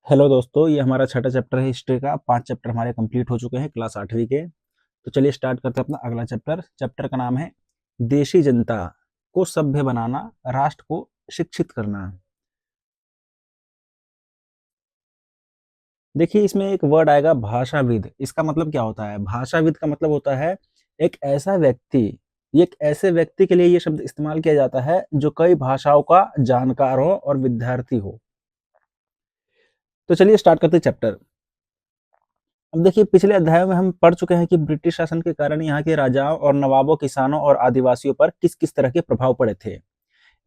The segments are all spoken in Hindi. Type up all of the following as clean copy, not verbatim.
हेलो दोस्तों, ये हमारा छठा चैप्टर है हिस्ट्री का। 5 चैप्टर हमारे कंप्लीट हो चुके हैं क्लास 8वीं के। तो चलिए स्टार्ट करते हैं अपना अगला चैप्टर। चैप्टर का नाम है देशी जनता को सभ्य बनाना, राष्ट्र को शिक्षित करना। देखिए, इसमें एक वर्ड आएगा भाषाविद। इसका मतलब क्या होता है? भाषाविद का मतलब होता है एक ऐसा व्यक्ति, एक ऐसे व्यक्ति के लिए ये शब्द इस्तेमाल किया जाता है जो कई भाषाओं का जानकार हो और विद्यार्थी हो। तो चलिए स्टार्ट करते हैं चैप्टर। अब देखिए, पिछले अध्यायों में हम पढ़ चुके हैं कि ब्रिटिश शासन के कारण यहाँ के राजाओं और नवाबों, किसानों और आदिवासियों पर किस किस तरह के प्रभाव पड़े थे।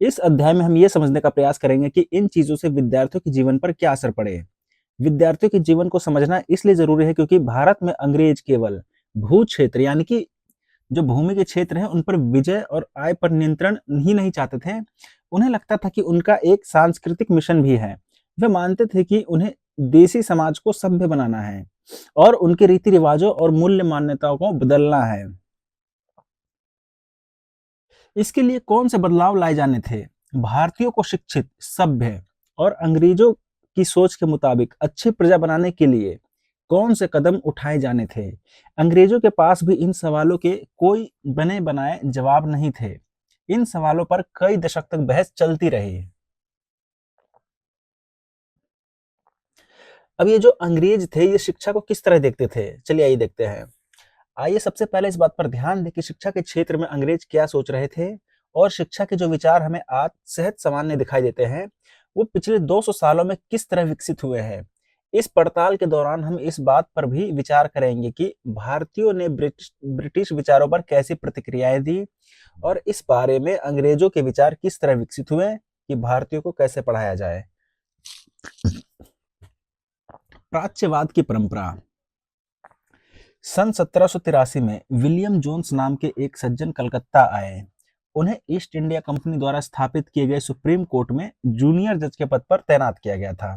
इस अध्याय में हम ये समझने का प्रयास करेंगे कि इन चीजों से विद्यार्थियों के जीवन पर क्या असर पड़े। विद्यार्थियों के जीवन को समझना इसलिए जरूरी है क्योंकि भारत में अंग्रेज केवल भू क्षेत्र, यानी कि जो भूमि के क्षेत्र हैं उन पर विजय और आय पर नियंत्रण ही नहीं चाहते थे। उन्हें लगता था कि उनका एक सांस्कृतिक मिशन भी है। वे मानते थे कि उन्हें देसी समाज को सभ्य बनाना है और उनके रीति रिवाजों और मूल्य मान्यताओं को बदलना है। इसके लिए कौन से बदलाव लाए जाने थे? भारतीयों को शिक्षित, सभ्य और अंग्रेजों की सोच के मुताबिक अच्छी प्रजा बनाने के लिए कौन से कदम उठाए जाने थे? अंग्रेजों के पास भी इन सवालों के कोई बने बनाए जवाब नहीं थे। इन सवालों पर कई दशक तक बहस चलती रही। अब ये जो अंग्रेज थे, ये शिक्षा को किस तरह देखते थे? चलिए आइए देखते हैं। आइए सबसे पहले इस बात पर ध्यान दें कि शिक्षा के क्षेत्र में अंग्रेज क्या सोच रहे थे और शिक्षा के जो विचार हमें आज सहज सामान्य दिखाई देते हैं, वो पिछले 200 सालों में किस तरह विकसित हुए हैं। इस पड़ताल के दौरान हम इस बात पर भी विचार करेंगे कि भारतीयों ने ब्रिटिश ब्रिटिश विचारों पर कैसी प्रतिक्रियाएं दी और इस बारे में अंग्रेजों के विचार किस तरह विकसित हुए कि भारतीयों को कैसे पढ़ाया जाए। प्राच्यवाद की परंपरा। सन 1783 में विलियम जोन्स नाम के एक सज्जन कलकत्ता आए। उन्हें ईस्ट इंडिया कंपनी द्वारा स्थापित किए गए सुप्रीम कोर्ट में जूनियर जज के पद पर तैनात किया गया था।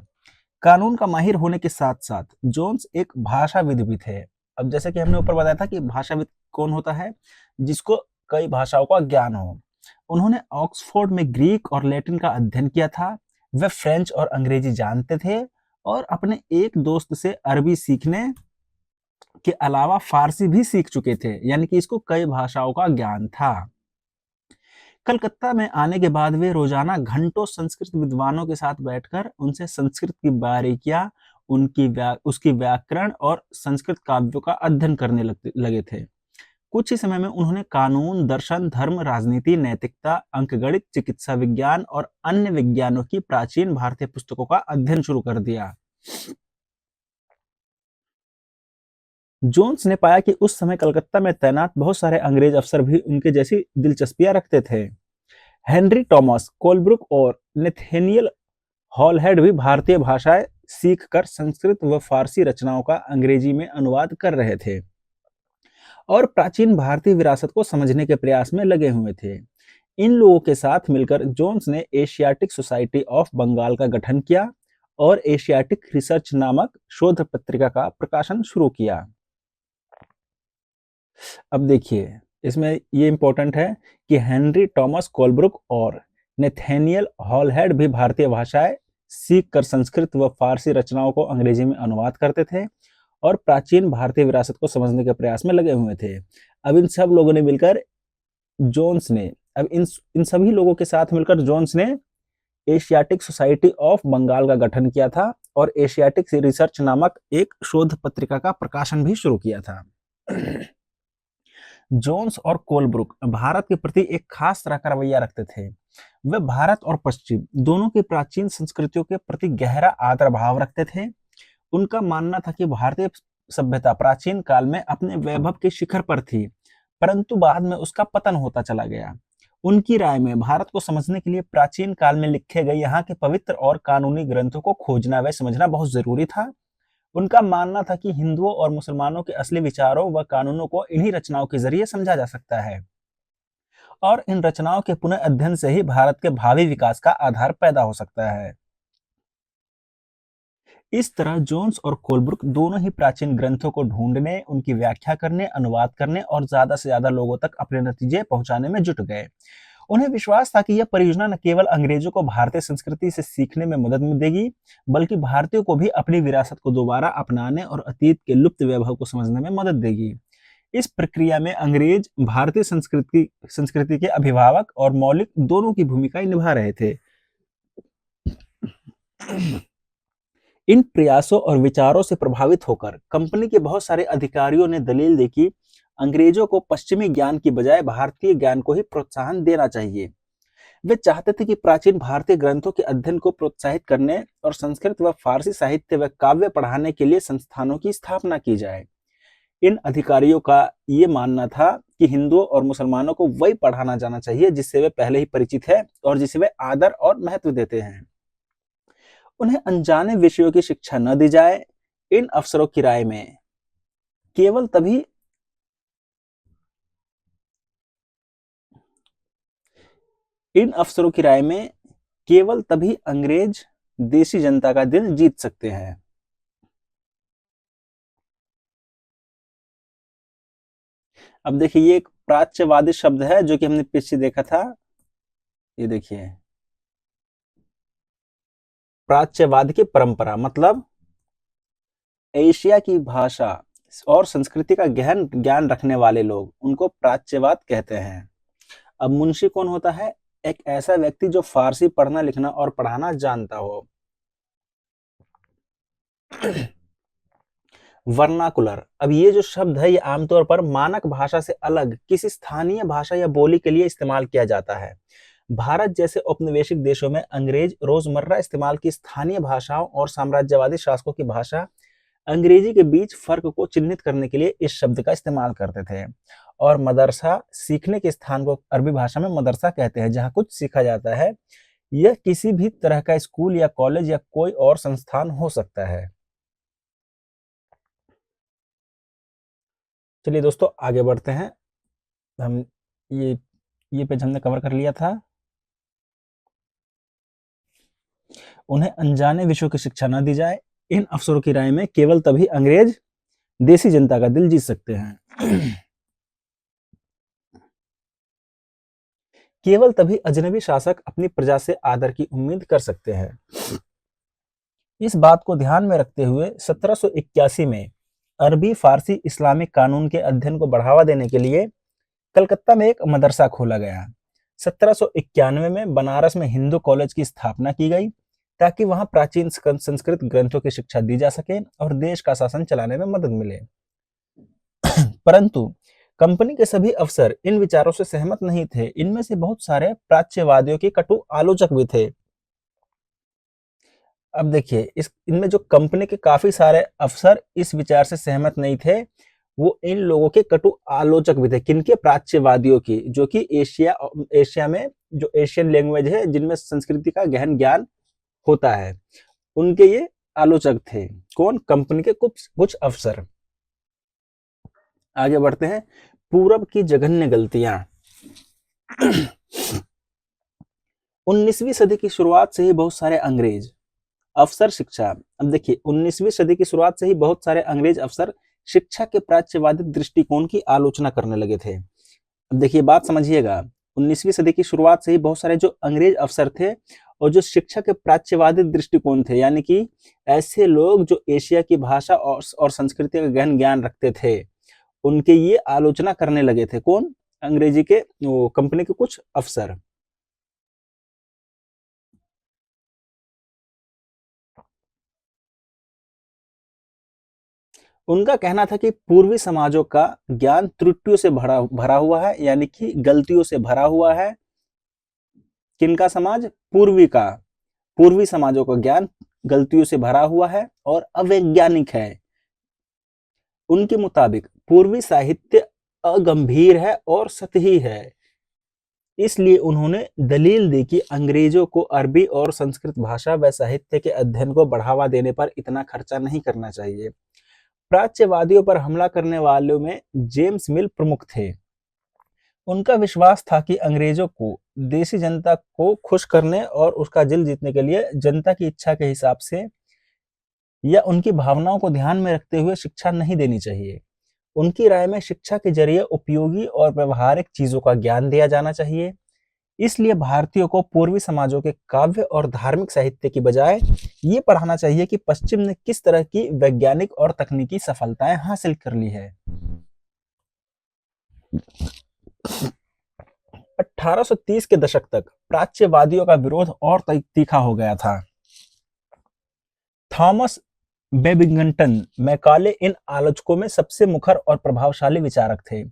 कानून का माहिर होने के साथ साथ जोन्स एक भाषाविद भी थे। अब जैसे कि हमने ऊपर बताया था कि भाषाविद कौन होता है? जिसको कई भाषाओं का ज्ञान हो। उन्होंने ऑक्सफोर्ड में ग्रीक और लैटिन का अध्ययन किया था। वे फ्रेंच और अंग्रेजी जानते थे और अपने एक दोस्त से अरबी सीखने के अलावा फारसी भी सीख चुके थे, यानी कि इसको कई भाषाओं का ज्ञान था। कलकत्ता में आने के बाद वे रोजाना घंटों संस्कृत विद्वानों के साथ बैठकर उनसे संस्कृत की बारीकियां, उसकी व्याकरण और संस्कृत काव्यों का अध्ययन करने लगे थे। कुछ ही समय में उन्होंने कानून, दर्शन, धर्म, राजनीति, नैतिकता, अंकगणित, चिकित्सा विज्ञान और अन्य विज्ञानों की प्राचीन भारतीय पुस्तकों का अध्ययन शुरू कर दिया। जोन्स ने पाया कि उस समय कलकत्ता में तैनात बहुत सारे अंग्रेज अफसर भी उनके जैसी दिलचस्पियां रखते थे। हेनरी टॉमस कोलब्रुक और नेथेनियल हॉलहेड भी भारतीय भाषाएं सीखकर संस्कृत व फारसी रचनाओं का अंग्रेजी में अनुवाद कर रहे थे और प्राचीन भारतीय विरासत को समझने के प्रयास में लगे हुए थे। इन लोगों के साथ मिलकर जोन्स ने एशियाटिक सोसाइटी ऑफ बंगाल का गठन किया और एशियाटिक रिसर्च नामक शोध पत्रिका का प्रकाशन शुरू किया। अब देखिए, इसमें ये इंपॉर्टेंट है कि हेनरी टॉमस कोलब्रुक और नेथेनियल हॉलहेड भी भारतीय भाषाएं सीखकर संस्कृत व फारसी रचनाओं को अंग्रेजी में अनुवाद करते थे और प्राचीन भारतीय विरासत को समझने के प्रयास में लगे हुए थे। अब इन सब लोगों ने मिलकर जोन्स ने अब इन सभी लोगों के साथ मिलकर जोन्स ने एशियाटिक सोसाइटी ऑफ बंगाल का गठन किया था और एशियाटिक रिसर्च नामक एक शोध पत्रिका का प्रकाशन भी शुरू किया था। जोन्स और कोलब्रुक भारत के प्रति एक खास तरह का रवैया रखते थे। वे भारत और पश्चिम दोनों की प्राचीन संस्कृतियों के प्रति गहरा आदर भाव रखते थे। उनका मानना था कि भारतीय सभ्यता प्राचीन काल में अपने वैभव के शिखर पर थी, परंतु बाद में उसका पतन होता चला गया। उनकी राय में भारत को समझने के लिए प्राचीन काल में लिखे गए यहाँ के पवित्र और कानूनी ग्रंथों को खोजना व समझना बहुत जरूरी था। उनका मानना था कि हिंदुओं और मुसलमानों के असली विचारों व कानूनों को इन्हीं रचनाओं के जरिए समझा जा सकता है और इन रचनाओं के पुनः अध्ययन से ही भारत के भावी विकास का आधार पैदा हो सकता है। इस तरह जोन्स और कोलब्रुक दोनों ही प्राचीन ग्रंथों को ढूंढने, उनकी व्याख्या करने, अनुवाद करने और ज्यादा से ज्यादा लोगों तक अपने नतीजे पहुंचाने में जुट गए। उन्हें विश्वास था कि यह परियोजना न केवल अंग्रेजों को भारतीय संस्कृति से सीखने में मदद देगी, बल्कि भारतीयों को भी अपनी विरासत को दोबारा अपनाने और अतीत के लुप्त वैभव को समझने में मदद देगी। इस प्रक्रिया में अंग्रेज भारतीय संस्कृति के अभिभावक और मौलिक दोनों की भूमिकाएं निभा रहे थे। इन प्रयासों और विचारों से प्रभावित होकर कंपनी के बहुत सारे अधिकारियों ने दलील दी कि अंग्रेजों को पश्चिमी ज्ञान की बजाय भारतीय ज्ञान को ही प्रोत्साहन देना चाहिए। वे चाहते थे कि प्राचीन भारतीय ग्रंथों के अध्ययन को प्रोत्साहित करने और संस्कृत व फारसी साहित्य व काव्य पढ़ाने के लिए संस्थानों की स्थापना की जाए। इन अधिकारियों का ये मानना था कि हिंदुओं और मुसलमानों को वही पढ़ाना जाना चाहिए जिससे वे पहले ही परिचित है और जिसे वे आदर और महत्व देते हैं। उन्हें अनजाने विषयों की शिक्षा न दी जाए। इन अफसरों की राय में केवल तभी अंग्रेज देशी जनता का दिल जीत सकते हैं। अब देखिए, ये एक प्राच्यवादी शब्द है जो कि हमने पीछे देखा था। ये देखिए, प्राच्यवाद की परंपरा मतलब एशिया की भाषा और संस्कृति का गहन ज्ञान रखने वाले लोग, उनको प्राच्यवाद कहते हैं। अब मुंशी कौन होता है? एक ऐसा व्यक्ति जो फारसी पढ़ना लिखना और पढ़ाना जानता हो। वर्नाकुलर, अब ये जो शब्द है ये आमतौर पर मानक भाषा से अलग किसी स्थानीय भाषा या बोली के लिए इस्तेमाल किया जाता है। भारत जैसे औपनिवेशिक देशों में अंग्रेज रोजमर्रा इस्तेमाल की स्थानीय भाषाओं और साम्राज्यवादी शासकों की भाषा अंग्रेजी के बीच फर्क को चिन्हित करने के लिए इस शब्द का इस्तेमाल करते थे। और मदरसा, सीखने के स्थान को अरबी भाषा में मदरसा कहते हैं, जहां कुछ सीखा जाता है। यह किसी भी तरह का स्कूल या कॉलेज या कोई और संस्थान हो सकता है। चलिए दोस्तों, आगे बढ़ते हैं। हम ये पेज हमने कवर कर लिया था। उन्हें अनजाने विषयों की शिक्षा न दी जाए। इन अफसरों की राय में केवल तभी अंग्रेज देसी जनता का दिल जीत सकते हैं। केवल तभी अजनबी शासक अपनी प्रजा से आदर की उम्मीद कर सकते हैं। इस बात को ध्यान में रखते हुए 1781 में अरबी फारसी इस्लामिक कानून के अध्ययन को बढ़ावा देने के लिए कलकत्ता में एक मदरसा खोला गया। 1791 में बनारस में हिंदू कॉलेज की स्थापना की गई ताकि वहां प्राचीन संस्कृत ग्रंथों की शिक्षा दी जा सके और देश का शासन चलाने में मदद मिले। परंतु कंपनी के सभी अफसर इन विचारों से सहमत नहीं थे। इनमें से बहुत सारे प्राच्यवादियों के कटु आलोचक भी थे। अब देखिए, इनमें जो कंपनी के काफी सारे अफसर इस विचार से सहमत नहीं थे, वो इन लोगों के कटु आलोचक भी थे। किनके? प्राच्यवादियों की, जो कि एशिया में जो एशियन लैंग्वेज है जिनमें संस्कृति का गहन ज्ञान होता है, उनके ये आलोचक थे। कौन? कंपनी के कुछ अफसर। आगे बढ़ते हैं। पूरब की जघन्य गलतियां। 19वीं सदी की शुरुआत से ही बहुत सारे अंग्रेज अफसर शिक्षा, अब देखिए 19वीं सदी की शुरुआत से ही बहुत सारे अंग्रेज अफसर शिक्षा के प्राच्यवादी दृष्टिकोण की आलोचना करने लगे थे। अब देखिए, बात समझिएगा, 19वीं सदी की शुरुआत से ही बहुत सारे जो अंग्रेज अफसर थे और जो शिक्षा के प्राच्यवादी दृष्टिकोण थे, यानी कि ऐसे लोग जो एशिया की भाषा और संस्कृति का गहन ज्ञान रखते थे, उनके ये आलोचना करने लगे थे। कौन? अंग्रेजी के कंपनी के कुछ अफसर। उनका कहना था कि पूर्वी समाजों का ज्ञान त्रुटियों से भरा हुआ है, यानी कि गलतियों से भरा हुआ है। किनका समाज? पूर्वी समाजों का ज्ञान गलतियों से भरा हुआ है और अवैज्ञानिक है। उनके मुताबिक पूर्वी साहित्य अगंभीर है और सतही है। इसलिए उन्होंने दलील दी कि अंग्रेजों को अरबी और संस्कृत भाषा व साहित्य के अध्ययन को बढ़ावा देने पर इतना खर्चा नहीं करना चाहिए। प्राच्यवादियों पर हमला करने वालों में जेम्स मिल प्रमुख थे। उनका विश्वास था कि अंग्रेजों को देसी जनता को खुश करने और उसका दिल जीतने के लिए जनता की इच्छा के हिसाब से या उनकी भावनाओं को ध्यान में रखते हुए शिक्षा नहीं देनी चाहिए। उनकी राय में शिक्षा के जरिए उपयोगी और व्यवहारिक चीजों का ज्ञान दिया जाना चाहिए। इसलिए भारतीयों को पूर्वी समाजों के काव्य और धार्मिक साहित्य की बजाय ये पढ़ाना चाहिए कि पश्चिम ने किस तरह की वैज्ञानिक और तकनीकी सफलताएं हासिल कर ली है। 1830 के दशक तक प्राच्यवादियों का विरोध और तीखा हो गया था। थॉमस बेबिंगटन मैकाले इन आलोचकों में सबसे मुखर और प्रभावशाली विचारक थे।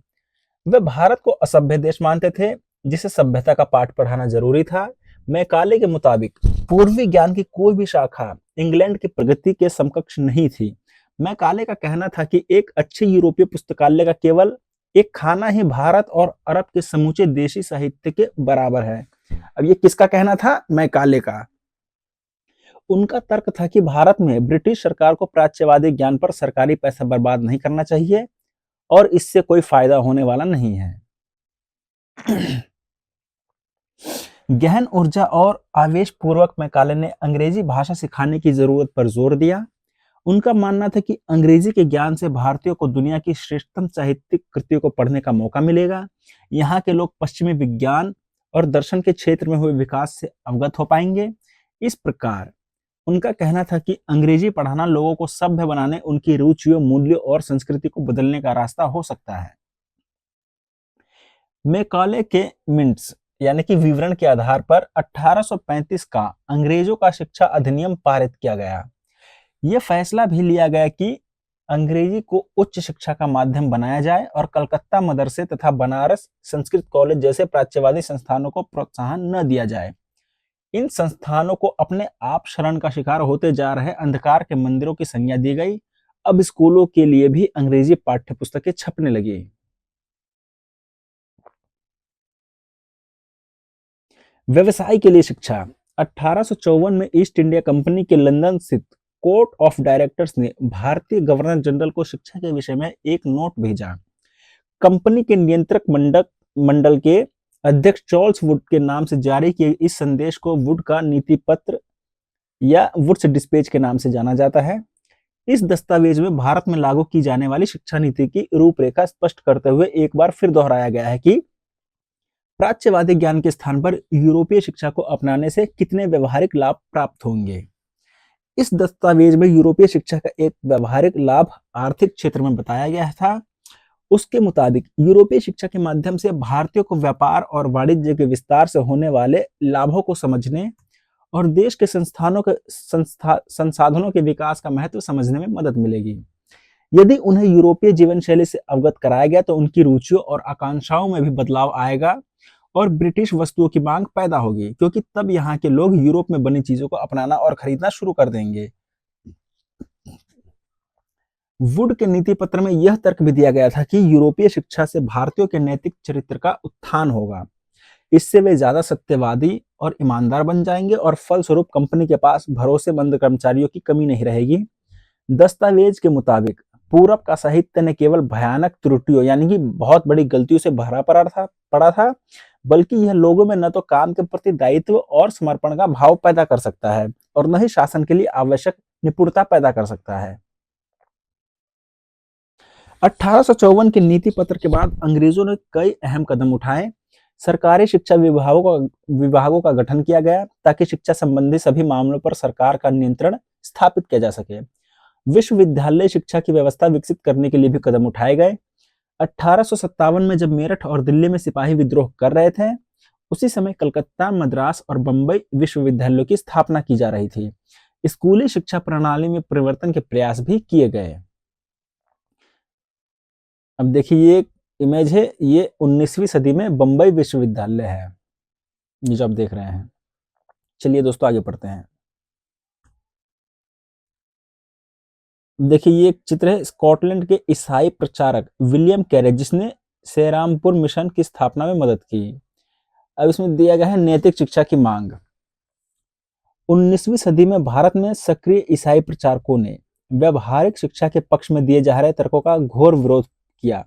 वे भारत को असभ्य देश मानते थे, जिसे सभ्यता का पाठ पढ़ाना जरूरी था। मैकाले के मुताबिक पूर्वी ज्ञान की कोई भी शाखा इंग्लैंड की प्रगति के समकक्ष नहीं थी। मैकाले का कहना था कि एक अच्छे यूरोपीय पुस्तकालय का केवल एक खाना ही भारत और अरब के समूचे देशी साहित्य के बराबर है। अब ये किसका कहना था? मैकाले का। उनका तर्क था कि भारत में ब्रिटिश सरकार को प्राच्यवादी ज्ञान पर सरकारी पैसा बर्बाद नहीं करना चाहिए और इससे कोई फायदा होने वाला नहीं है। गहन ऊर्जा और आवेश पूर्वक मैकाले ने अंग्रेजी भाषा सिखाने की जरूरत पर जोर दिया। उनका मानना था कि अंग्रेजी के ज्ञान से भारतीयों को दुनिया की श्रेष्ठतम साहित्यिक कृतियों को पढ़ने का मौका मिलेगा। यहाँ के लोग पश्चिमी विज्ञान और दर्शन के क्षेत्र में हुए विकास से अवगत हो पाएंगे। इस प्रकार उनका कहना था कि अंग्रेजी पढ़ाना लोगों को सभ्य बनाने, उनकी रुचियों, मूल्यों और संस्कृति को बदलने का रास्ता हो सकता है। मैकाले के मिंट्स यानी कि विवरण के आधार पर 1835 का अंग्रेजों का शिक्षा अधिनियम पारित किया गया। यह फैसला भी लिया गया कि अंग्रेजी को उच्च शिक्षा का माध्यम बनाया जाए और कलकत्ता मदरसे तथा बनारस संस्कृत कॉलेज जैसे प्राच्यवादी संस्थानों को प्रोत्साहन न दिया जाए। इन संस्थानों को अपने आप शरण का शिकार होते जा रहे अंधकार के मंदिरों की संज्ञा दी गई। अब स्कूलों के लिए भी अंग्रेजी पाठ्य पुस्तकें छपने लगी। व्यवसाय के लिए शिक्षा। 1854 में ईस्ट इंडिया कंपनी के लंदन स्थित कोर्ट ऑफ डायरेक्टर्स ने भारतीय गवर्नर जनरल को शिक्षा के विषय में एक नोट भेजा। कंपनी के नियंत्रक मंडल के अध्यक्ष चार्ल्स वुड के नाम से जारी किए इस संदेश को वुड का नीति पत्र या वुड्स डिस्पैच के नाम से जाना जाता है। इस दस्तावेज में भारत में लागू की जाने वाली शिक्षा नीति की रूपरेखा स्पष्ट करते हुए एक बार फिर दोहराया गया है कि प्राच्यवादी ज्ञान के स्थान पर यूरोपीय शिक्षा को अपनाने से कितने व्यवहारिक लाभ प्राप्त होंगे। इस दस्तावेज में यूरोपीय शिक्षा का एक व्यवहारिक लाभ आर्थिक क्षेत्र में बताया गया था। उसके मुताबिक यूरोपीय शिक्षा के माध्यम से भारतीयों को व्यापार और वाणिज्य के विस्तार से होने वाले लाभों को समझने और देश के संसाधनों के विकास का महत्व समझने में मदद मिलेगी। यदि उन्हें यूरोपीय जीवन शैली से अवगत कराया गया तो उनकी रुचियों और आकांक्षाओं में भी बदलाव आएगा और ब्रिटिश वस्तुओं की मांग पैदा होगी, क्योंकि तब यहाँ के लोग यूरोप में बनी चीजों को अपनाना और खरीदना शुरू कर देंगे। वुड के नीति पत्र में यह तर्क भी दिया गया था कि यूरोपीय शिक्षा से भारतीयों के नैतिक चरित्र का उत्थान होगा। इससे वे ज्यादा सत्यवादी और ईमानदार बन जाएंगे और फलस्वरूप कंपनी के पास भरोसेमंद कर्मचारियों की कमी नहीं रहेगी। दस्तावेज के मुताबिक पूरब का साहित्य न केवल भयानक त्रुटियों यानी कि बहुत बड़ी गलतियों से भरा पड़ा था, बल्कि यह लोगों में न तो काम के प्रति दायित्व और समर्पण का भाव पैदा कर सकता है और न ही शासन के लिए आवश्यक निपुणता पैदा कर सकता है। 1854 के नीति पत्र के बाद अंग्रेजों ने कई अहम कदम उठाए। सरकारी शिक्षा विभागों का गठन किया गया ताकि शिक्षा संबंधी सभी मामलों पर सरकार का नियंत्रण स्थापित किया जा सके। विश्वविद्यालय शिक्षा की व्यवस्था विकसित करने के लिए भी कदम उठाए गए। 1857 में जब मेरठ और दिल्ली में सिपाही विद्रोह कर रहे थे, उसी समय कलकत्ता, मद्रास और बंबई विश्वविद्यालयों की स्थापना की जा रही थी। स्कूली शिक्षा प्रणाली में परिवर्तन के प्रयास भी किए गए। अब देखिए ये इमेज है, ये 19वीं सदी में बंबई विश्वविद्यालय है, ये जो आप देख रहे हैं। चलिए दोस्तों आगे पढ़ते हैं। देखिए ये एक चित्र है स्कॉटलैंड के ईसाई प्रचारक विलियम कैरे, जिसने सेरामपुर मिशन की स्थापना में मदद की। अब इसमें दिया गया है नैतिक शिक्षा की मांग। 19वीं सदी में भारत में सक्रिय ईसाई प्रचारकों ने व्यवहारिक शिक्षा के पक्ष में दिए जा रहे तर्कों का घोर विरोध किया।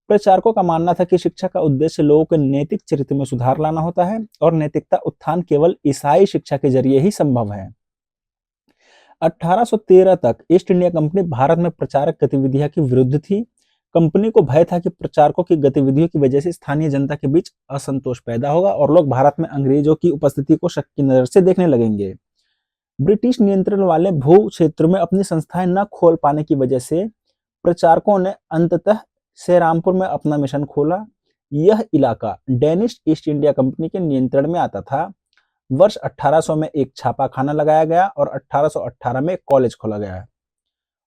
प्रचारकों का मानना था कि शिक्षा का उद्देश्य लोगों के नैतिक चरित्र में सुधार लाना होता है और नैतिकता उत्थान केवल ईसाई शिक्षा के जरिए ही संभव है। 1813 तक ईस्ट इंडिया कंपनी भारत में प्रचारक गतिविधियां के विरुद्ध थी। कंपनी को भय था कि प्रचारकों की गतिविधियों की वजह से स्थानीय जनता के बीच असंतोष पैदा होगा और लोग भारत में अंग्रेजों की उपस्थिति को शक की नजर से देखने लगेंगे। ब्रिटिश नियंत्रण वाले भू क्षेत्रों में अपनी संस्थाएं न खोल पाने की वजह से प्रचारकों ने अंततः सेरामपुर में अपना मिशन खोला। यह इलाका डेनिश ईस्ट इंडिया कंपनी के नियंत्रण में आता था। वर्ष 1800 में एक छापाखाना लगाया गया और 1818 में एक कॉलेज खोला गया।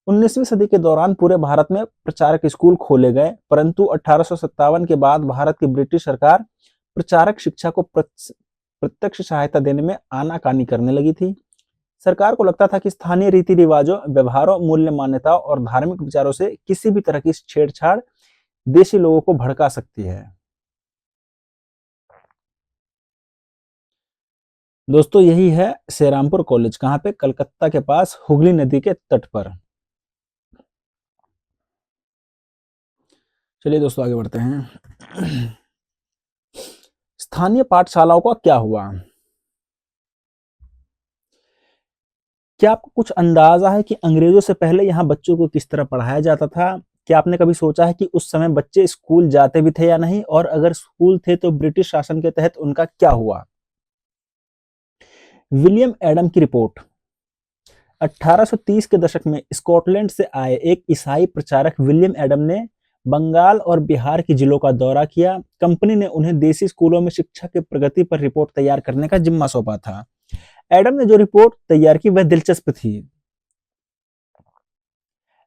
19वीं सदी के दौरान पूरे भारत में प्रचारक स्कूल खोले गए, परंतु 1857 के बाद भारत की ब्रिटिश सरकार प्रचारक शिक्षा को प्रत्यक्ष सहायता देने में आनाकानी करने लगी थी। सरकार को लगता था कि स्थानीय रीति रिवाजों, व्यवहारों, मूल्य मान्यताओं और धार्मिक विचारों से किसी भी तरह की छेड़छाड़ देशी लोगों को भड़का सकती है। दोस्तों, यही है सेरामपुर कॉलेज, कहाँ पे? कलकत्ता के पास हुगली नदी के तट पर। चलिए दोस्तों, आगे बढ़ते हैं। स्थानीय पाठशालाओं का क्या हुआ? क्या आपको कुछ अंदाजा है कि अंग्रेजों से पहले यहाँ बच्चों को किस तरह पढ़ाया जाता था? क्या आपने कभी सोचा है कि उस समय बच्चे स्कूल जाते भी थे या नहीं, और अगर स्कूल थे तो ब्रिटिश शासन के तहत उनका क्या हुआ? विलियम एडम की रिपोर्ट। 1830 के दशक में स्कॉटलैंड से आए एक ईसाई प्रचारक विलियम एडम ने बंगाल और बिहार की जिलों का दौरा किया। कंपनी ने उन्हें देसी स्कूलों में शिक्षा की प्रगति पर रिपोर्ट तैयार करने का जिम्मा सौंपा था। एडम ने जो रिपोर्ट तैयार की वह दिलचस्प थी।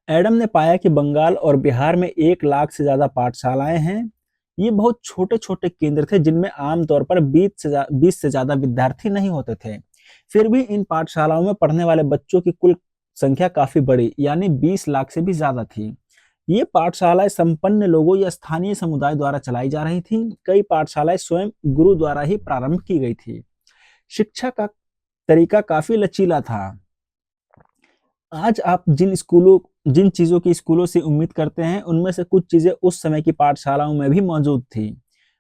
एडम ने पाया कि बंगाल और बिहार में 1 लाख से ज्यादा पाठशालाएं हैं। ये बहुत छोटे छोटे केंद्र थे जिनमें आमतौर पर 20 से ज्यादा विद्यार्थी नहीं होते थे। फिर भी इन पाठशालाओं में पढ़ने वाले बच्चों की कुल संख्या काफी बड़ी, यानी 20 लाख से भी ज्यादा थी। ये पाठशालाएं संपन्न लोगों या स्थानीय समुदाय द्वारा चलाई जा रही थीं। कई पाठशालाएं स्वयं गुरु द्वारा ही प्रारंभ की गई थी। शिक्षा का तरीका काफी लचीला था। आज आप जिन चीजों की स्कूलों से उम्मीद करते हैं, उनमें से कुछ चीजें उस समय की पाठशालाओं में भी मौजूद थी।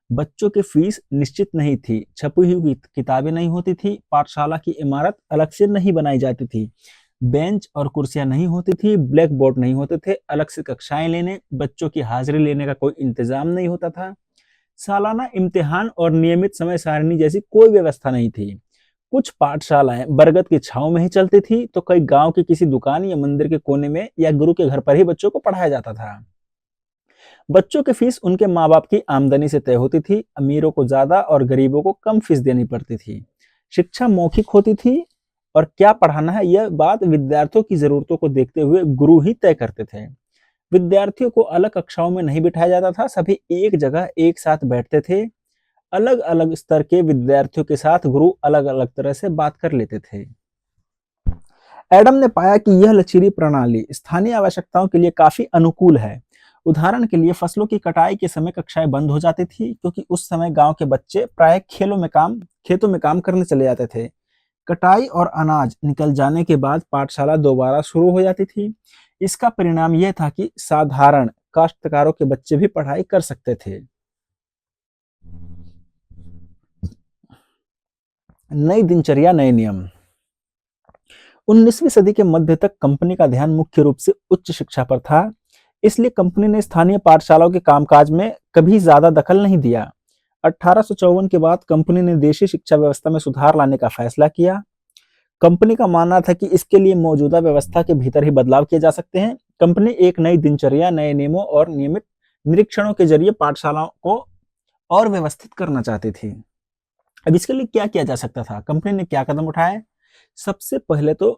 बच्चों की फीस निश्चित नहीं थी, छपी हुई किताबें नहीं होती थी, पाठशाला की इमारत अलग से नहीं बनाई जाती थी, बेंच और कुर्सियां नहीं होती थी, ब्लैक बोर्ड नहीं होते थे, अलग से कक्षाएं लेने, बच्चों की हाजिरी लेने का कोई इंतजाम नहीं होता था, सालाना इम्तिहान और नियमित समय सारणी जैसी कोई व्यवस्था नहीं थी। कुछ पाठशालाएं बरगद की छांव में ही चलती थी, तो कई गांव की किसी दुकान या मंदिर के कोने में या गुरु के घर पर ही बच्चों को पढ़ाया जाता था। बच्चों की फीस उनके माँ बाप की आमदनी से तय होती थी। अमीरों को ज्यादा और गरीबों को कम फीस देनी पड़ती थी। शिक्षा मौखिक होती थी और क्या पढ़ाना है यह बात विद्यार्थियों की जरूरतों को देखते हुए गुरु ही तय करते थे। विद्यार्थियों को अलग कक्षाओं में नहीं बिठाया जाता था, सभी एक जगह एक साथ बैठते थे। अलग अलग स्तर के विद्यार्थियों के साथ गुरु अलग अलग तरह से बात कर लेते थे। एडम ने पाया कि यह लचीली प्रणाली स्थानीय आवश्यकताओं के लिए काफी अनुकूल है। उदाहरण के लिए फसलों की कटाई के समय कक्षाएं बंद हो जाती थी, क्योंकि उस समय गांव के बच्चे प्राय खेतों में काम करने चले जाते थे। कटाई और अनाज निकल जाने के बाद पाठशाला दोबारा शुरू हो जाती थी। इसका परिणाम यह था कि साधारण काश्तकारों के बच्चे भी पढ़ाई कर सकते थे। नई दिनचर्या, नए नियम। 19वीं सदी के मध्य तक कंपनी का ध्यान मुख्य रूप से उच्च शिक्षा पर था, इसलिए कंपनी ने स्थानीय पाठशालाओं के कामकाज में कभी ज्यादा दखल नहीं दिया। 1854 के बाद कंपनी ने देशी शिक्षा व्यवस्था में सुधार लाने का फैसला किया। कंपनी का मानना था कि इसके लिए मौजूदा व्यवस्था के भीतर ही बदलाव किए जा सकते हैं। कंपनी एक नई दिनचर्या, नए नियमों और नियमित निरीक्षणों के जरिए पाठशालाओं को और व्यवस्थित करना चाहती थी। अब इसके लिए क्या किया जा सकता था? कंपनी ने क्या कदम उठाए? सबसे पहले तो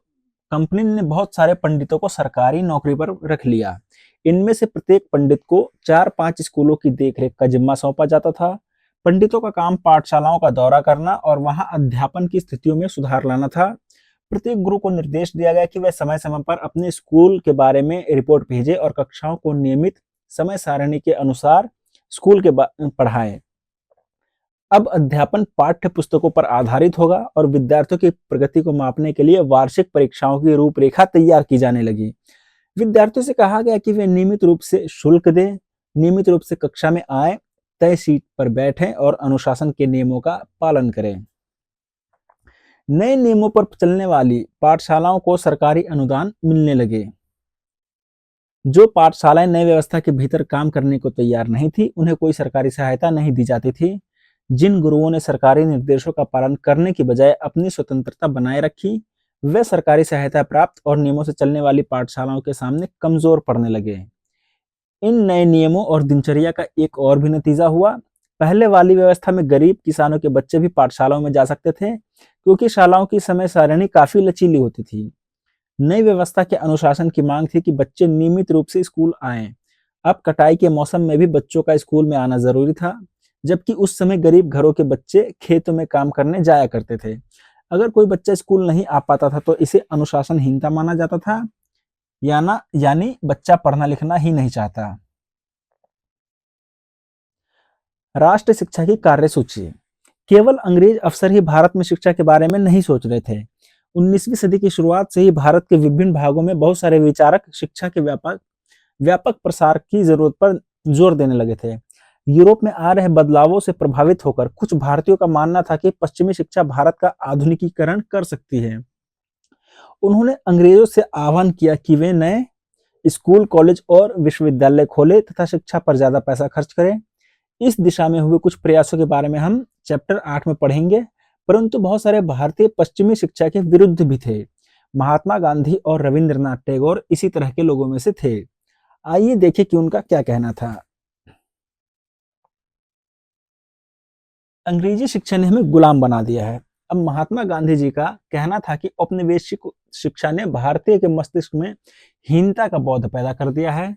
कंपनी ने बहुत सारे पंडितों को सरकारी नौकरी पर रख लिया। इनमें से प्रत्येक पंडित को 4-5 स्कूलों की देखरेख का जिम्मा सौंपा जाता था। पंडितों का काम पाठशालाओं का दौरा करना और वहां अध्यापन की स्थितियों में सुधार लाना था। प्रत्येक गुरु को निर्देश दिया गया कि वह समय समय पर अपने स्कूल के बारे में रिपोर्ट भेजे और कक्षाओं को नियमित समय सारणी के अनुसार स्कूल के पढ़ाएं। अब अध्यापन पाठ्य पुस्तकों पर आधारित होगा और विद्यार्थियों की प्रगति को मापने के लिए वार्षिक परीक्षाओं की रूपरेखा तैयार की जाने लगी। विद्यार्थियों से कहा गया कि वे नियमित रूप से शुल्क दें, नियमित रूप से कक्षा में आए, तय सीट पर बैठें और अनुशासन के नियमों का पालन करें। नए नियमों पर चलने वाली पाठशालाओं को सरकारी अनुदान मिलने लगे। जो पाठशालाएं नई व्यवस्था के भीतर काम करने को तैयार नहीं थी, उन्हें कोई सरकारी सहायता नहीं दी जाती थी। जिन गुरुओं ने सरकारी निर्देशों का पालन करने की बजाय अपनी स्वतंत्रता बनाए रखी, वे सरकारी सहायता प्राप्त और नियमों से चलने वाली पाठशालाओं के सामने कमजोर पड़ने लगे। इन नए नियमों और दिनचर्या का एक और भी नतीजा हुआ। पहले वाली व्यवस्था में गरीब किसानों के बच्चे भी पाठशालाओं में जा सकते थे, क्योंकि शालाओं की समय सारणी काफी लचीली होती थी। नई व्यवस्था के अनुशासन की मांग थी कि बच्चे नियमित रूप से स्कूल आएं। अब कटाई के मौसम में भी बच्चों का स्कूल में आना जरूरी था, जबकि उस समय गरीब घरों के बच्चे खेतों में काम करने जाया करते थे। अगर कोई बच्चा स्कूल नहीं आ पाता था तो इसे अनुशासनहीनता माना जाता था, यानी बच्चा पढ़ना लिखना ही नहीं चाहता। राष्ट्र शिक्षा की कार्यसूची। केवल अंग्रेज अफसर ही भारत में शिक्षा के बारे में नहीं सोच रहे थे। 19वीं सदी की शुरुआत से ही भारत के विभिन्न भागों में बहुत सारे विचारक शिक्षा के व्यापक व्यापक प्रसार की जरूरत पर जोर देने लगे थे। यूरोप में आ रहे बदलावों से प्रभावित होकर कुछ भारतीयों का मानना था कि पश्चिमी शिक्षा भारत का आधुनिकीकरण कर सकती है। उन्होंने अंग्रेजों से आह्वान किया कि वे नए स्कूल, कॉलेज और विश्वविद्यालय खोले तथा शिक्षा पर ज्यादा पैसा खर्च करें। इस दिशा में हुए कुछ प्रयासों के बारे में हम चैप्टर 8 में पढ़ेंगे, परंतु बहुत सारे भारतीय पश्चिमी शिक्षा के विरुद्ध भी थे। महात्मा गांधी और रविंद्रनाथ टैगोर इसी तरह के लोगों में से थे। आइए देखें कि उनका क्या कहना था। अंग्रेजी शिक्षा ने हमें गुलाम बना दिया है। अब महात्मा गांधी जी का कहना था कि औपनिवेशिक शिक्षा ने भारतीय के मस्तिष्क में हीनता का बोध पैदा कर दिया है।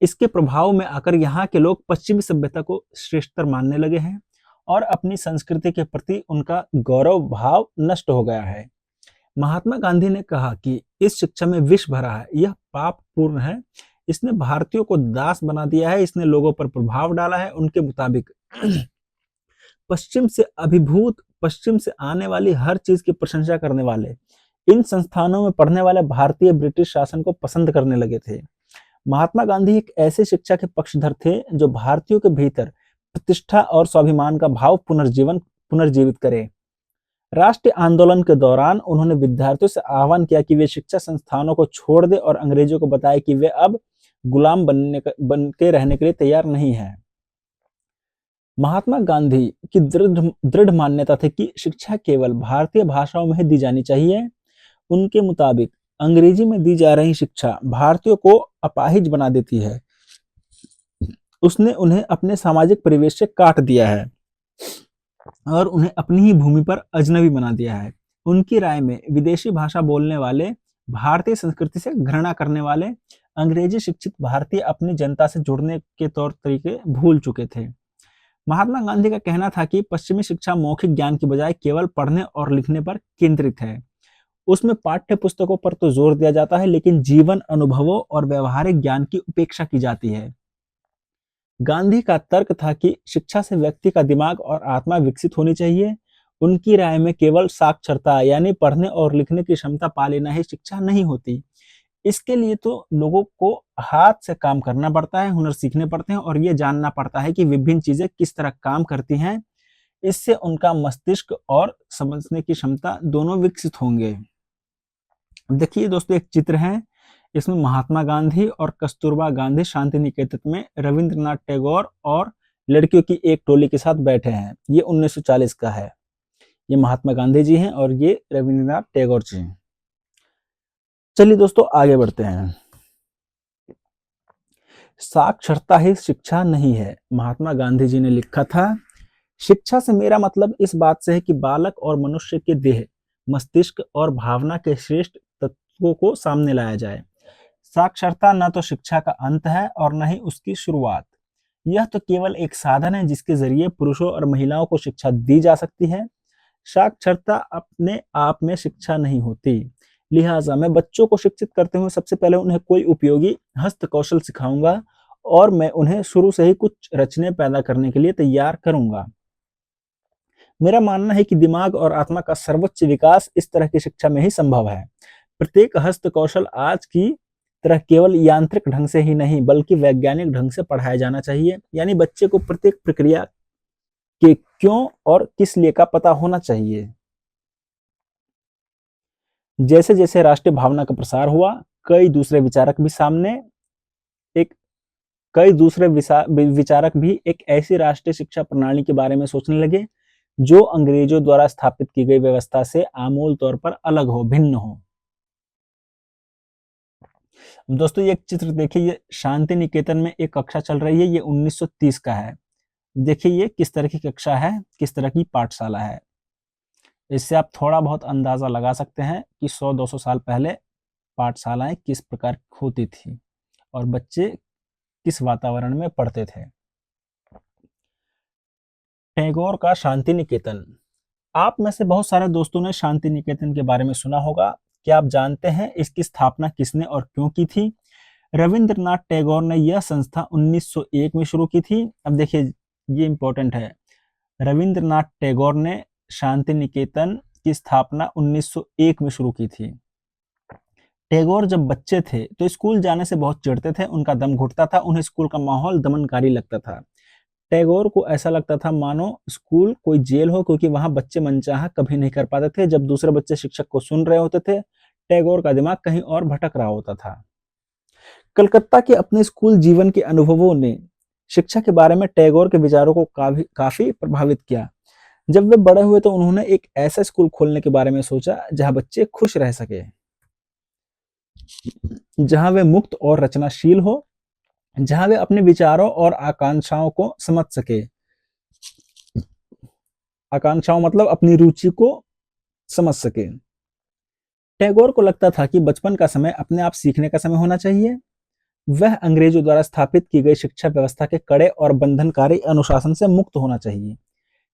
इसके प्रभाव में आकर यहाँ के लोग पश्चिमी सभ्यता को श्रेष्ठतर मानने लगे हैं और अपनी संस्कृति के प्रति उनका गौरव भाव नष्ट हो गया है। महात्मा गांधी ने कहा कि इस शिक्षा में विष भरा है, यह पाप पूर्ण है, इसने भारतीयों को दास बना दिया है, इसने लोगों पर प्रभाव डाला है। उनके मुताबिक पश्चिम से आने वाली हर चीज की प्रशंसा करने वाले इन संस्थानों में पढ़ने वाले भारतीय ब्रिटिश शासन को पसंद करने लगे थे। महात्मा गांधी एक ऐसे शिक्षा के पक्षधर थे जो भारतीयों के भीतर प्रतिष्ठा और स्वाभिमान का भाव पुनर्जीवित करे। राष्ट्रीय आंदोलन के दौरान उन्होंने विद्यार्थियों से आह्वान किया कि वे शिक्षा संस्थानों को छोड़ दें और अंग्रेजों को बताएं कि वे अब गुलाम बन के रहने के लिए तैयार नहीं है। महात्मा गांधी की दृढ़ मान्यता थी कि शिक्षा केवल भारतीय भाषाओं में ही दी जानी चाहिए। उनके मुताबिक अंग्रेजी में दी जा रही शिक्षा भारतीयों को अपाहिज बना देती है। उसने उन्हें अपने सामाजिक परिवेश से काट दिया है और उन्हें अपनी ही भूमि पर अजनबी बना दिया है। उनकी राय में विदेशी भाषा बोलने वाले, भारतीय संस्कृति से घृणा करने वाले अंग्रेजी शिक्षित भारतीय अपनी जनता से जुड़ने के तौर तरीके भूल चुके थे। महात्मा गांधी का कहना था कि पश्चिमी शिक्षा मौखिक ज्ञान की बजाय केवल पढ़ने और लिखने पर केंद्रित है। उसमें पाठ्य पुस्तकों पर तो जोर दिया जाता है, लेकिन जीवन अनुभवों और व्यवहारिक ज्ञान की उपेक्षा की जाती है। गांधी का तर्क था कि शिक्षा से व्यक्ति का दिमाग और आत्मा विकसित होनी चाहिए। उनकी राय में केवल साक्षरता यानी पढ़ने और लिखने की क्षमता पा लेना ही शिक्षा नहीं होती। इसके लिए तो लोगों को हाथ से काम करना पड़ता है, हुनर सीखने पड़ते हैं और ये जानना पड़ता है कि विभिन्न चीजें किस तरह काम करती हैं। इससे उनका मस्तिष्क और समझने की क्षमता दोनों विकसित होंगे। देखिए दोस्तों, एक चित्र है, इसमें महात्मा गांधी और कस्तूरबा गांधी शांति निकेतन में रविंद्रनाथ टैगोर और लड़कियों की एक टोली के साथ बैठे हैं। ये 1940 का है। ये महात्मा गांधी जी हैं और ये रविंद्रनाथ टैगोर जी हैं। चलिए दोस्तों, आगे बढ़ते हैं। साक्षरता ही शिक्षा नहीं है। महात्मा गांधी जी ने लिखा था, शिक्षा से मेरा मतलब इस बात से है कि बालक और मनुष्य के देह, मस्तिष्क और भावना के श्रेष्ठ तत्वों को सामने लाया जाए। साक्षरता न तो शिक्षा का अंत है और न ही उसकी शुरुआत। यह तो केवल एक साधन है जिसके जरिए पुरुषों और महिलाओं को शिक्षा दी जा सकती है। साक्षरता अपने आप में शिक्षा नहीं होती। लिहाजा मैं बच्चों को शिक्षित करते हुए सबसे पहले उन्हें कोई उपयोगी हस्त कौशल सिखाऊंगा और मैं उन्हें शुरू से ही कुछ रचने पैदा करने के लिए तैयार करूंगा। मेरा मानना है कि दिमाग और आत्मा का सर्वोच्च विकास इस तरह की शिक्षा में ही संभव है। प्रत्येक हस्त कौशल आज की तरह केवल यांत्रिक ढंग से ही नहीं बल्कि वैज्ञानिक ढंग से पढ़ाया जाना चाहिए। यानी बच्चे को प्रत्येक प्रक्रिया के क्यों और किस लिए का पता होना चाहिए। जैसे जैसे राष्ट्रीय भावना का प्रसार हुआ, कई दूसरे विचारक भी सामने एक कई दूसरे विचारक भी एक ऐसी राष्ट्रीय शिक्षा प्रणाली के बारे में सोचने लगे जो अंग्रेजों द्वारा स्थापित की गई व्यवस्था से आमूल तौर पर अलग हो, भिन्न हो। दोस्तों ये एक चित्र देखिए, ये शांति निकेतन में एक कक्षा चल रही है, ये 1930 का है। देखिए ये किस तरह की कक्षा है, किस तरह की पाठशाला है। इससे आप थोड़ा बहुत अंदाजा लगा सकते हैं कि 100-200 साल पहले पाठशालाएं किस प्रकार होती थी और बच्चे किस वातावरण में पढ़ते थे। टैगोर का शांति निकेतन। आप में से बहुत सारे दोस्तों ने शांति निकेतन के बारे में सुना होगा। क्या आप जानते हैं इसकी स्थापना किसने और क्यों की थी? रविंद्रनाथ टैगोर ने यह संस्था 1901 में शुरू की थी। अब देखिए ये इंपॉर्टेंट है, रविंद्रनाथ टैगोर ने शांति निकेतन की स्थापना 1901 में शुरू की थी। टैगोर जब बच्चे थे तो स्कूल जाने से बहुत चिढ़ते थे, उनका दम घुटता था, उन्हें स्कूल का माहौल दमनकारी लगता था। टैगोर को ऐसा लगता था मानो स्कूल कोई जेल हो, क्योंकि वहां बच्चे मनचाहा कभी नहीं कर पाते थे। जब दूसरे बच्चे शिक्षक को सुन रहे होते थे, टैगोर का दिमाग कहीं और भटक रहा होता था। कलकत्ता के अपने स्कूल जीवन के अनुभवों ने शिक्षा के बारे में टैगोर के विचारों को काफी प्रभावित किया। जब वे बड़े हुए तो उन्होंने एक ऐसा स्कूल खोलने के बारे में सोचा जहां बच्चे खुश रह सके, जहां वे मुक्त और रचनाशील हो, जहां वे अपने विचारों और आकांक्षाओं को समझ सके। आकांक्षाओं मतलब अपनी रुचि को समझ सके। टैगोर को लगता था कि बचपन का समय अपने आप सीखने का समय होना चाहिए। वह अंग्रेजों द्वारा स्थापित की गई शिक्षा व्यवस्था के कड़े और बंधनकारी अनुशासन से मुक्त होना चाहिए।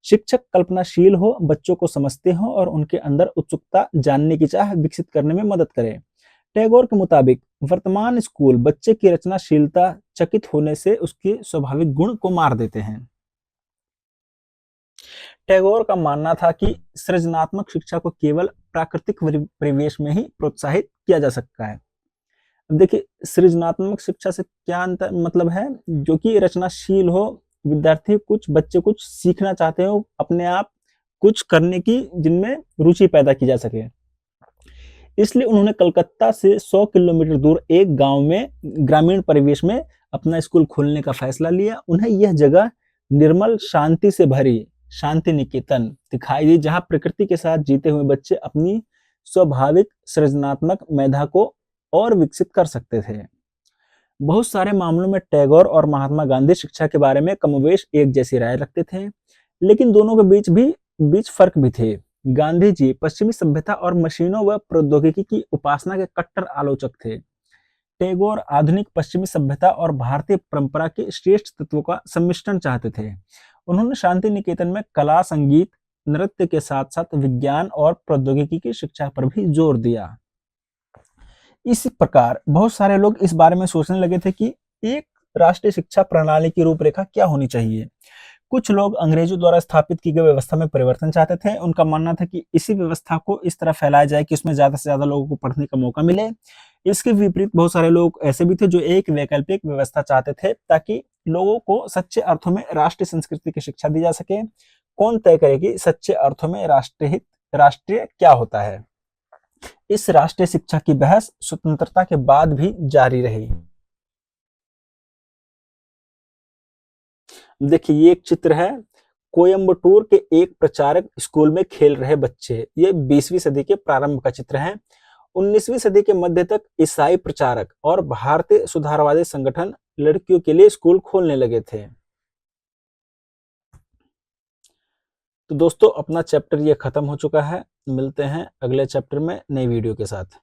शिक्षक कल्पनाशील हो, बच्चों को समझते हो और उनके अंदर उत्सुकता, जानने की चाह विकसित करने में मदद करे। टैगोर के मुताबिक वर्तमान स्कूल बच्चे की रचनाशीलता चकित होने से उसके स्वाभाविक गुण को मार देते हैं। टैगोर का मानना था कि सृजनात्मक शिक्षा को केवल प्राकृतिक परिवेश में ही प्रोत्साहित किया जा सकता है। देखिए सृजनात्मक शिक्षा से क्या अंतर मतलब है, जो कि रचनाशील हो, बच्चे कुछ सीखना चाहते हो, अपने आप कुछ करने की जिनमें रुचि पैदा की जा सके। इसलिए उन्होंने कलकत्ता से 100 किलोमीटर दूर एक गांव में ग्रामीण परिवेश में अपना स्कूल खोलने का फैसला लिया। उन्हें यह जगह निर्मल शांति से भरी शांति निकेतन दिखाई दी, जहां प्रकृति के साथ जीते हुए बच्चे अपनी स्वाभाविक सृजनात्मक मेधा को और विकसित कर सकते थे। बहुत सारे मामलों में टैगोर और महात्मा गांधी शिक्षा के बारे में कमोवेश एक जैसी राय रखते थे, लेकिन दोनों के बीच फर्क भी थे। गांधी जी पश्चिमी सभ्यता और मशीनों व प्रौद्योगिकी की उपासना के कट्टर आलोचक थे। टैगोर आधुनिक पश्चिमी सभ्यता और भारतीय परंपरा के श्रेष्ठ तत्वों का सम्मिश्रण चाहते थे। उन्होंने शांति निकेतन में कला, संगीत, नृत्य के साथ साथ विज्ञान और प्रौद्योगिकी की शिक्षा पर भी जोर दिया। इसी प्रकार बहुत सारे लोग इस बारे में सोचने लगे थे कि एक राष्ट्रीय शिक्षा प्रणाली की रूपरेखा क्या होनी चाहिए। कुछ लोग अंग्रेजों द्वारा स्थापित की गई व्यवस्था में परिवर्तन चाहते थे। उनका मानना था कि इसी व्यवस्था को इस तरह फैलाया जाए कि उसमें ज्यादा से ज्यादा लोगों को पढ़ने का मौका मिले। इसके विपरीत बहुत सारे लोग ऐसे भी थे जो एक वैकल्पिक व्यवस्था चाहते थे, ताकि लोगों को सच्चे अर्थों में राष्ट्रीय संस्कृति की शिक्षा दी जा सके। कौन तय करे कि सच्चे अर्थों में राष्ट्रीय क्या होता है। इस राष्ट्रीय शिक्षा की बहस स्वतंत्रता के बाद भी जारी रही। देखिए ये एक चित्र है, कोयम्बटूर के एक प्रचारक स्कूल में खेल रहे बच्चे। ये 20वीं सदी के प्रारंभ का चित्र है। 19वीं सदी के मध्य तक ईसाई प्रचारक और भारतीय सुधारवादी संगठन लड़कियों के लिए स्कूल खोलने लगे थे। तो दोस्तों अपना चैप्टर ये खत्म हो चुका है। मिलते हैं अगले चैप्टर में नई वीडियो के साथ।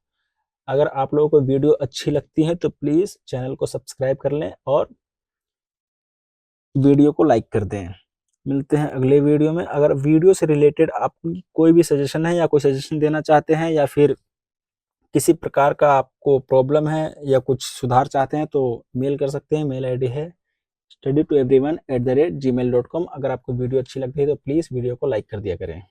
अगर आप लोगों को वीडियो अच्छी लगती है तो प्लीज चैनल को सब्सक्राइब कर लें और वीडियो को लाइक कर दें। मिलते हैं अगले वीडियो में। अगर वीडियो से रिलेटेड आपकी कोई भी सजेशन है या कोई सजेशन देना चाहते हैं या फिर किसी प्रकार का आपको प्रॉब्लम है या कुछ सुधार चाहते हैं तो मेल कर सकते हैं। मेल आईडी है studytoeveryone@gmail.com। अगर आपको वीडियो अच्छी लगती है तो प्लीज़ वीडियो को लाइक कर दिया करें।